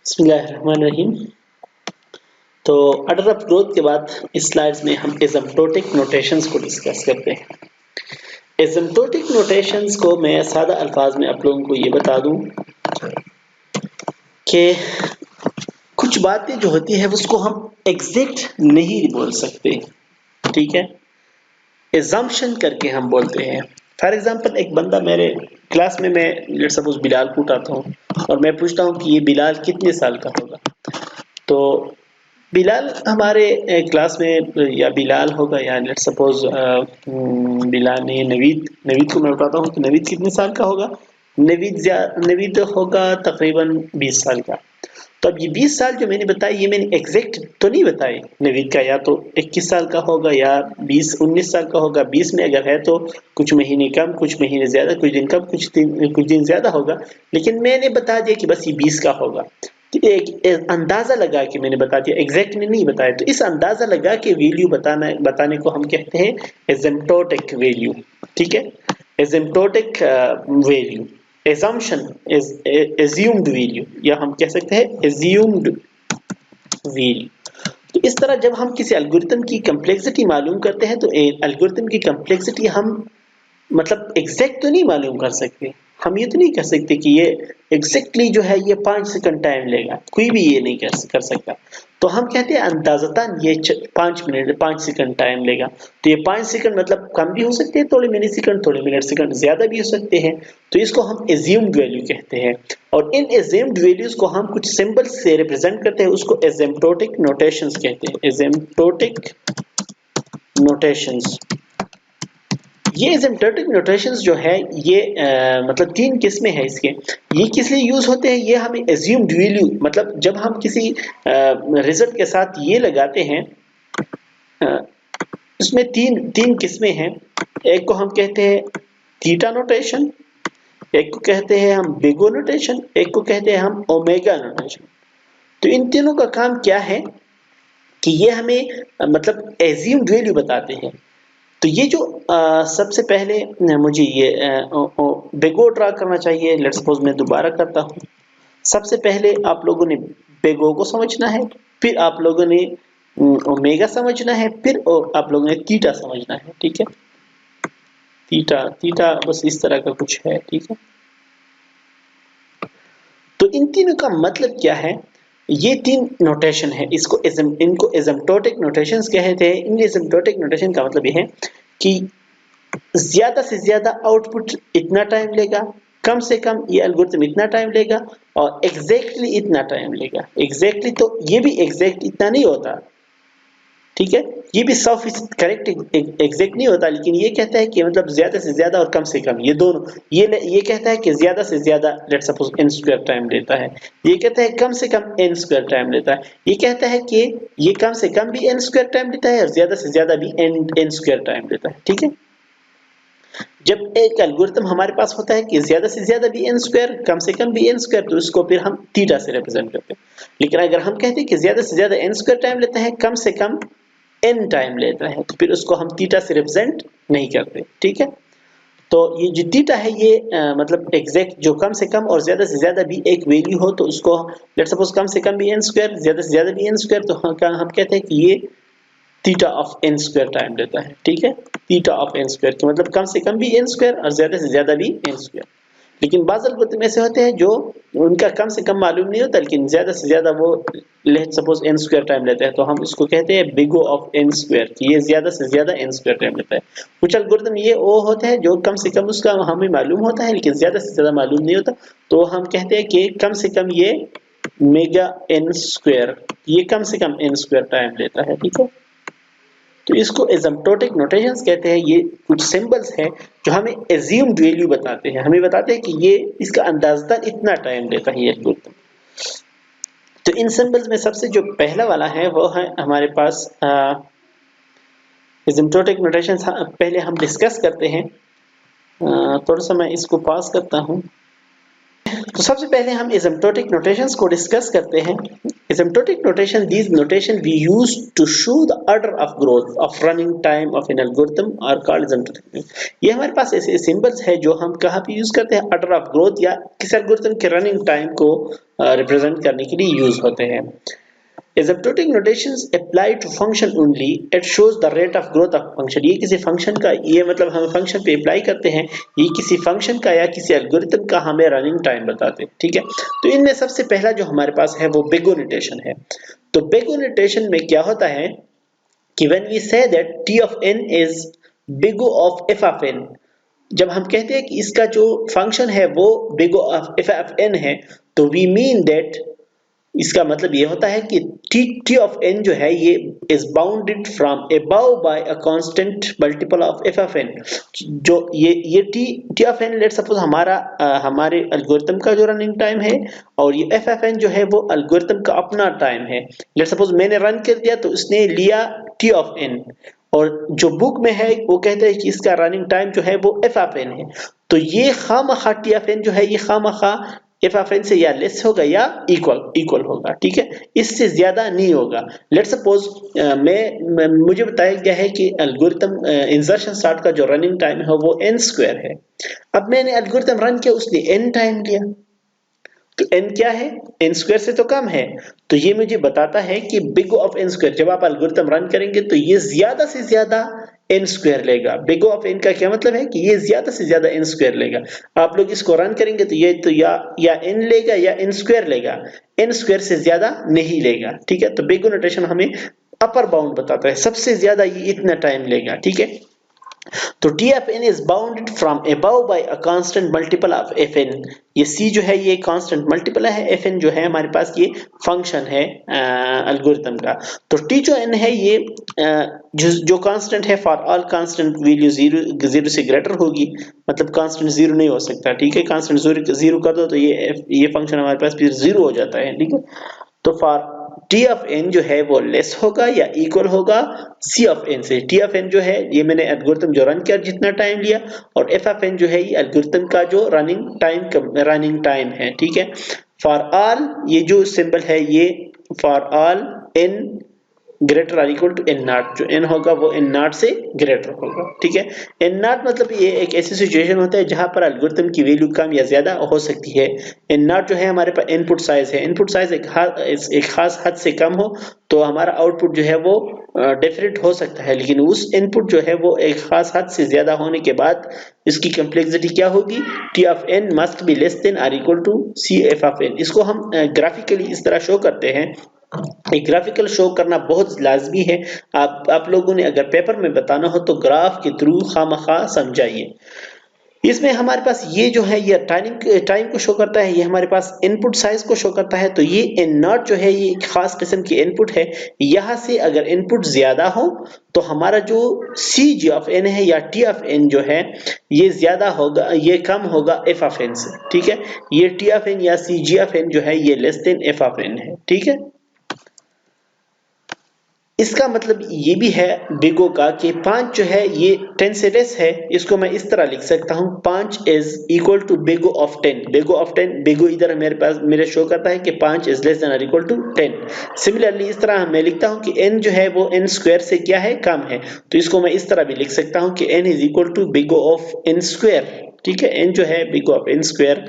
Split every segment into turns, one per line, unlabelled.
बिस्मिल्लाहिर्रहमानिर्रहीम। तो order of growth के बाद इस स्लाइड्स में हम एसिम्प्टोटिक नोटेशंस को डिस्कस करते हैं। एसिम्प्टोटिक नोटेशंस को मैं सादा अल्फाज में आप लोगों को ये बता दूं कि कुछ बातें जो होती है उसको हम एग्जैक्ट नहीं बोल सकते, ठीक है, एजम्पशन करके हम बोलते हैं। फॉर एग्जांपल एक बंदा मेरे क्लास में, मैं लेट्स सपोज बिलाल को उठाता हूँ और मैं पूछता हूँ कि ये बिलाल कितने साल का होगा, तो बिलाल हमारे क्लास में या बिलाल होगा या लेट्स सपोज बिलाल ने नवीद नवीद को मैं बताता हूँ कि नवीद कितने साल का होगा। नवीद होगा तकरीबन 20 साल का। तो अब ये 20 साल जो मैंने बताया ये मैंने एग्जैक्ट तो नहीं बताए नवीद का, या तो 21 साल का होगा या 19 साल का होगा। 20 में अगर है तो कुछ महीने कम, कुछ महीने ज्यादा, कुछ दिन कम, कुछ दिन ज्यादा होगा, लेकिन मैंने बता दिया कि बस ये 20 का होगा। एक अंदाजा लगा के मैंने बता दिया, एग्जैक्ट में नहीं बताया। तो इस अंदाजा लगा के वैल्यू बताने को हम कहते हैं एसिम्प्टोटिक वैल्यू, ठीक है, asymptotic value. assumption is assumed value, या हम कह सकते हैं assumed value। तो इस तरह जब हम किसी एल्गोरिथम की कंप्लेक्सिटी मालूम करते हैं तो एल्गोरिथम की कंप्लेक्सिटी हम मतलब एग्जैक्ट तो नहीं मालूम कर सकते। हम ये तो नहीं कह सकते कि ये एग्जैक्टली जो है ये 5 सेकंड टाइम लेगा, कोई भी ये नहीं कर सकता। तो हम कहते हैं अंदाज़तन ये 5 मिनट 5 सेकंड टाइम लेगा। तो ये 5 सेकंड मतलब कम भी हो सकते हैं, थोड़े मिली सेकंड, थोड़े मिनट सेकंड ज्यादा भी हो सकते हैं। तो इसको हम एज्यूम्ड वैल्यू कहते हैं। और इन एज्यूम्ड वैल्यूज को हम कुछ सिंबल्स से रिप्रेजेंट करते हैं, उसको एसिम्प्टोटिक नोटेशंस कहते हैं। एसिम्प्टोटिक नोटेशंस, ये एसिम्प्टोटिक नोटेशंस जो है ये मतलब 3 किस्में हैं इसके। ये किस लिए यूज होते हैं, ये हमें एज्यूम्ड वैल्यू मतलब जब हम किसी रिजल्ट के साथ ये लगाते हैं, इसमें तीन किस्में हैं। एक को हम कहते हैं थीटा नोटेशन, एक को कहते हैं हम बिगो नोटेशन, एक को कहते हैं हम ओमेगा नोटेशन। तो इन तीनों का काम क्या है कि ये हमें मतलब एज्यूम्ड वैल्यू बताते हैं। तो ये जो सबसे पहले मुझे ये बेगो ड्रा करना चाहिए। लेट्स सपोज मैं दोबारा करता हूँ। सबसे पहले आप लोगों ने बेगो को समझना है, फिर आप लोगों ने ओमेगा समझना है, फिर आप लोगों ने थीटा समझना है, ठीक है। थीटा बस इस तरह का कुछ है, ठीक है। तो इन तीनों का मतलब क्या है, ये 3 नोटेशन है, इनको एसिम्प्टोटिक नोटेशंस कहते हैं। इन एसिम्प्टोटिक नोटेशन का मतलब ये है कि ज्यादा से ज्यादा आउटपुट इतना टाइम लेगा, कम से कम ये एल्गोरिथम इतना टाइम लेगा, और एग्जैक्टली इतना टाइम लेगा। एग्जैक्टली तो ये भी एग्जैक्ट इतना नहीं होता, ठीक है, ये भी 100% करेक्ट एग्जैक्ट नहीं होता, लेकिन ये कहता है कि मतलब ज्यादा से ज्यादा और कम से कम ये दोनों। ये कहता है कि ज्यादा से ज्यादा let's suppose n square time लेता है, ये कहता है कम से कम n स्क्वायर टाइम लेता है, ये कहता है कि ये कम से कम भी n स्क्वायर टाइम लेता है और ज्यादा से ज्यादा भी n स्क्वायर टाइम लेता है, ठीक है। जब एक एल्गोरिथम हमारे पास होता है कि ज्यादा से ज्यादा भी n स्क्वायर, कम से कम भी n स्क्वायर, तो इसको फिर हम थीटा से रिप्रेजेंट करते हैं। लेकिन अगर हम कहते हैं कि ज्यादा से ज्यादा n स्क्वायर टाइम लेता है, कम से कम n टाइम लेता है, तो फिर उसको हम थीटा से रिप्रेजेंट नहीं करते, ठीक है। तो ये जो थीटा है ये मतलब एग्जैक्ट जो कम से कम और ज्यादा से ज्यादा भी एक वैल्यू हो, तो उसको लेट्स सपोज कम से कम भी n स्क्वायर, ज्यादा से ज्यादा भी n स्क्वायर, तो हम कहते हैं कि ये theta of n square time लेता है, ठीक है। थीटा ऑफ n स्क्वायर का मतलब कम से कम भी n स्क्वायर और ज्यादा से ज्यादा भी n स्क्वायर। लेकिन बाज़ एल्गोरिथम ऐसे होते हैं जो उनका कम से कम मालूम नहीं होता, लेकिन ज्यादा से ज्यादा वो let's suppose n square time लेता है, तो हम इसको कहते हैं बिगो ऑफ n स्क्वायर, कि ये ज्यादा से ज्यादा n स्क्वायर टाइम लेता है। कुछ एल्गोरिथम ये वो होते हैं जो कम से कम उसका हमें मालूम होता है लेकिन ज्यादा से ज्यादा मालूम नहीं होता, तो हम कहते हैं कि कम से कम ये मेगा n स्क्वायर, ये कम से कम n स्क्वायर टाइम लेता है, ठीक है। तो इसको एसिम्प्टोटिक नोटेशंस कहते हैं। ये कुछ सिंबल्स हैं जो हमें एज्यूम्ड वैल्यू बताते हैं, हमें बताते हैं कि ये इसका अंदाज़तन इतना टाइम लेता है ये एल्गोरिथम। तो इन सिंबल्स में सबसे जो पहला वाला है वो है हमारे पास एसिम्प्टोटिक नोटेशंस। पहले हम डिस्कस करते हैं, थोड़ा सा मैं इसको पास करता हूं। तो सबसे पहले हम एसिम्प्टोटिक नोटेशंस को डिस्कस करते हैं। Asymptotic notation, these notation we use to show the order of growth of running time of an algorithm are called asymptotic. ये हमारे पास ऐसे सिंबल्स है जो हम कहाँ पे यूज करते हैं, ऑर्डर ऑफ ग्रोथ या किसी एल्गोरिथम के रनिंग टाइम को रिप्रेजेंट करने के लिए यूज होते हैं. Asymptotic notations apply to function only. It shows the rate of growth of function. ये किसी फंक्शन का, ये मतलब हम फंक्शन पे अप्लाई करते हैं, ये किसी फंक्शन का या किसी एल्गोरिथम का हमें रनिंग टाइम बताते हैं. ठीक है, तो इनमें सबसे पहला जो हमारे पास है वो बिगो नोटेशन है. तो बिगो नोटेशन में क्या होता है कि when we say that t of n is big O of f of n, जब हम कहते हैं कि इसका जो फंक्शन है वो big O of f of n है, तो we mean that इसका मतलब ये होता है कि t of n जो है ये is bounded from above by a constant multiple of f of n. जो ये t of n, let's suppose हमारे एल्गोरिथम का जो रनिंग टाइम है, और ये f of n जो है वो एल्गोरिथम का अपना टाइम है. लेट्स सपोज मैंने रन कर दिया तो उसने लिया t of n, और जो बुक में है वो कहते हैं कि इसका रनिंग टाइम जो है वो f of n है. तो ये खामखा t of n जो है ये खामखा f of n से या लेस होगा या इक्वल होगा. ठीक है, इससे ज्यादा नहीं होगा. लेट्स सपोज मुझे बताया गया है कि एल्गोरिथम इंसर्शन स्टार्ट का जो रनिंग टाइम है वो n स्क्वायर है. अब मैंने एल्गोरिथम रन किया, उसने n टाइम लिया, तो n क्या है, n स्क्वायर से तो कम है. तो ये मुझे बताता है कि big O of n square, जब आप एल्गोरिथम रन करेंगे तो ये ज्यादा से ज्यादा n स्क्वायर लेगा. बिग O ऑफ n का क्या मतलब है कि ये ज्यादा से ज्यादा n स्क्वायर लेगा. आप लोग इसको रन करेंगे तो ये तो या n लेगा या n स्क्वायर लेगा, n स्क्वायर से ज्यादा नहीं लेगा. ठीक है, तो बिग O नोटेशन हमें अपर बाउंड बताता है, सबसे ज्यादा ये इतना टाइम लेगा. ठीक है, तो t of n is bounded from above by a constant multiple of fn. ये c जो है ये constant multiple है, fn जो है हमारे पास ये फंक्शन है एल्गोरिथम का. तो t जो n है ये जो कांस्टेंट है, फॉर ऑल कांस्टेंट वैल्यू 0 से ग्रेटर होगी, मतलब कांस्टेंट 0 नहीं हो सकता. ठीक है, कांस्टेंट 0 कर दो तो ये फंक्शन हमारे पास फिर 0 हो जाता है. ठीक है, तो फॉर t of n जो है वो लेस होगा या इक्वल होगा c of n से. t of n जो है ये मैंने एल्गोरिथम जो रन किया जितना टाइम लिया, और f of n जो है ये एल्गोरिथम का जो रनिंग टाइम है. ठीक है, फॉर ऑल, ये जो सिंबल है ये for all n greater or equal to n not, जो n होगा वो n नॉट से ग्रेटर होगा. ठीक है, n नॉट मतलब ये एक ऐसी सिचुएशन होता है जहां पर एल्गोरिथम की वैल्यू कम या ज्यादा हो सकती है. n नॉट जो है हमारे पास इनपुट साइज है, इनपुट साइज एक खास हद से कम हो तो हमारा आउटपुट जो है वो डिफरेंट हो सकता है, लेकिन उस इनपुट जो है वो एक खास हद से ज्यादा होने के बाद इसकी कम्प्लेक्सिटी क्या होगी, t of n must be less than or equal to c f of n. इसको हम ग्राफिकली इस तरह शो करते हैं. एक ग्राफिकल शो करना बहुत लाजमी है. आप लोगों ने अगर पेपर में बताना हो तो ग्राफ के थ्रू खामखा समझाइए. इसमें हमारे पास ये जो है ये टाइम को शो करता है, ये हमारे पास इनपुट साइज को शो करता है. तो ये n नॉट जो है ये एक खास किस्म की इनपुट है. यहाँ से अगर इनपुट ज्यादा हो तो हमारा जो cg of n है या t of n जो है ये ज्यादा होगा, ये कम होगा f of n से. ठीक है, ये t of n या cg of n जो है ये less than f of n है. ठीक है, इसका मतलब ये भी है बिगो का कि 5 जो है ये 10 से लेस है. इसको मैं इस तरह लिख सकता हूँ, 5 is equal to big O of 10. Big O of 10, big O इधर मेरे शो करता है कि 5 इज लेस देन और इक्वल टू 10. सिमिलरली इस तरह मैं लिखता हूँ कि n जो है वो n स्क्वायर से क्या है, कम है. तो इसको मैं इस तरह भी लिख सकता हूँ कि n is equal to big O of n square. ठीक है, n जो है बिगो ऑफ n स्क्वायर,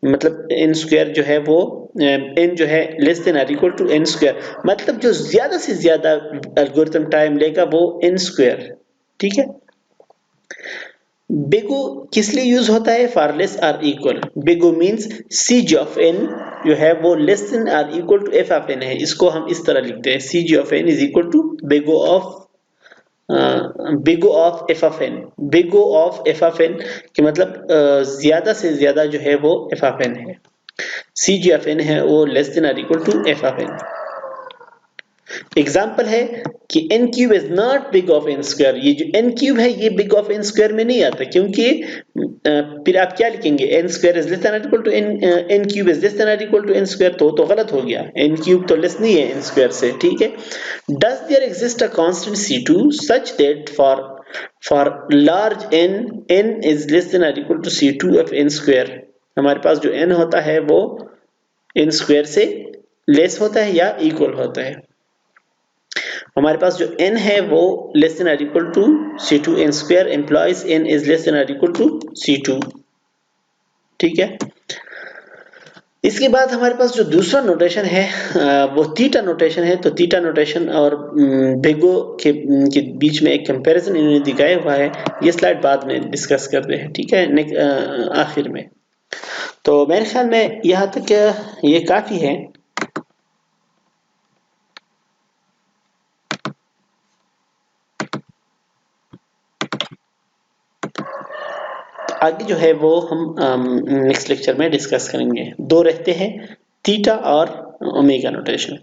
मतलब n स्क्वायर जो है वो n जो है लेस देन और इक्वल टू n स्क्वायर, मतलब जो ज्यादा से ज्यादा एल्गोरिथम टाइम लेगा वो n स्क्वायर. ठीक है, बिगो किस लिए यूज होता है, for less or equal. Big O means cg of n जो है वो less than or equal to f of n है. इसको हम इस तरह लिखते हैं, cg of n is equal to big O of f of n. Big O of f of n कि मतलब ज्यादा से ज्यादा जो है वो f ऑफ n है. cg ऑफ n है वो लेस देन और equal to f of n. Example है कि n cube is not big of n square. ये जो n क्यूब है ये बिग ऑफ n स्क्वायर में नहीं आता, क्योंकि फिर आप क्या लिखेंगे, n square is less than और equal to n cube is less than और इक्वल टू n स्क्वायर, तो गलत हो गया. n क्यूब तो लेस नहीं है n स्क्वायर से. ठीक है, does there exist a constant c2 such that for large n is less than और equal to c2 of n square. हमारे पास जो n होता है वो n स्क्वायर से लेस होता है या इक्वल होता है। हमारे पास जो n है वो लेस देन और equal to C2 n square implies n is less than और इक्वल टू C2। ठीक है। इसके बाद हमारे पास जो दूसरा नोटेशन है वो थीटा नोटेशन है। तो थीटा नोटेशन और बेगो के बीच में एक कंपैरिजन इन्होंने दिखाया हुआ है। ये स्लाइड बाद में डिस्कस करते हैं, ठीक है, आखिर में। तो मेरे ख्याल में यहाँ तक ये काफी है। आगे जो है वो हम नेक्स्ट लेक्चर में डिस्कस करेंगे। दो रहते हैं, थीटा और ओमेगा नोटेशन।